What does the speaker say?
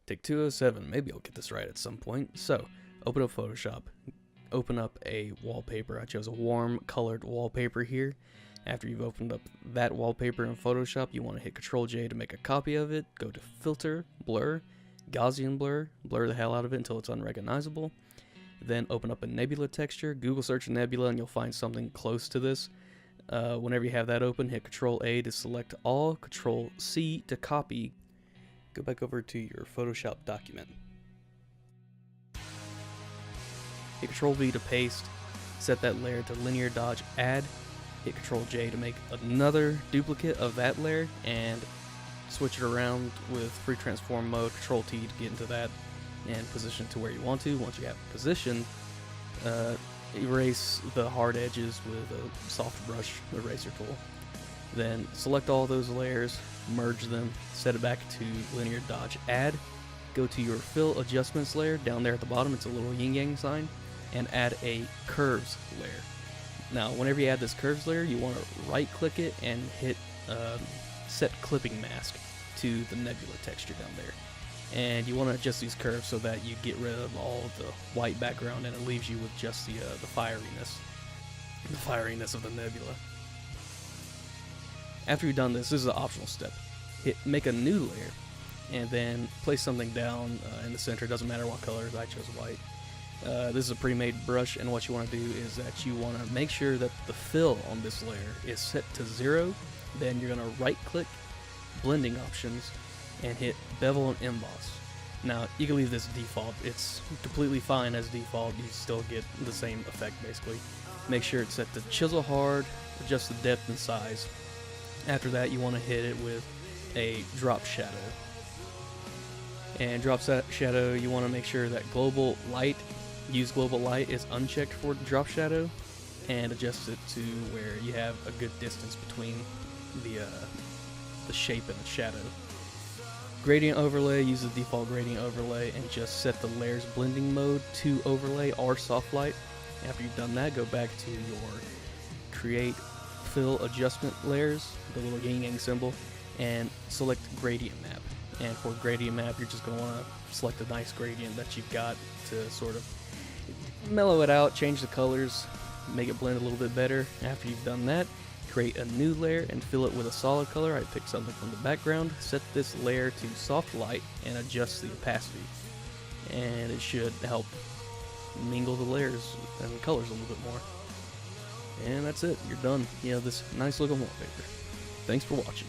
Take 207, maybe I'll get this right at some point. So, open up Photoshop, open up a wallpaper. I chose a warm colored wallpaper here. After you've opened up that wallpaper in Photoshop, you want to hit Ctrl J to make a copy of it. Go to Filter, Blur, Gaussian Blur, blur the hell out of it until it's unrecognizable. Then open up a nebula texture, Google search nebula, and you'll find something close to this. Whenever you have that open, hit Ctrl A to select all, Ctrl C to copy. Go back over to your Photoshop document. Hit Ctrl V to paste, set that layer to linear dodge add, hit Ctrl J to make another duplicate of that layer, and switch it around with free transform mode, Ctrl T to get into that, and position it to where you want to. Once you have it positioned, erase the hard edges with a soft brush eraser tool. Then select all those layers, merge them, set it back to linear dodge add, go to your fill adjustments layer, down there at the bottom it's a little yin yang sign, and add a curves layer. Now whenever you add this curves layer, you want to right click it and hit set clipping mask to the nebula texture down there. And you want to adjust these curves so that you get rid of all of the white background and it leaves you with just the fieriness of the nebula. After you've done this, this is an optional step. Make a new layer, and then place something down in the center. It doesn't matter what colors, I chose white. This is a pre-made brush, and what you want to do is that you want to make sure that the fill on this layer is set to 0. Then you're going to right click, blending options, and hit bevel and emboss. Now you can leave this default, it's completely fine as default, you still get the same effect basically. Make sure it's set to chisel hard, adjust the depth and size. After that you want to hit it with a drop shadow. And drop shadow, you want to make sure that use global light is unchecked for drop shadow, and adjust it to where you have a good distance between the shape and the shadow. Gradient overlay, use the default gradient overlay and just set the layers blending mode to overlay or soft light. After you've done that, go back to your create fill adjustment layers, the little yin yang symbol, and select gradient map. And for gradient map, you're just going to want to select a nice gradient that you've got to sort of mellow it out, change the colors, make it blend a little bit better. After you've done that, create a new layer and fill it with a solid color. I picked something from the background, set this layer to soft light and adjust the opacity. And it should help mingle the layers and the colors a little bit more. And that's it, you're done. You have this nice looking wallpaper. Thanks for watching.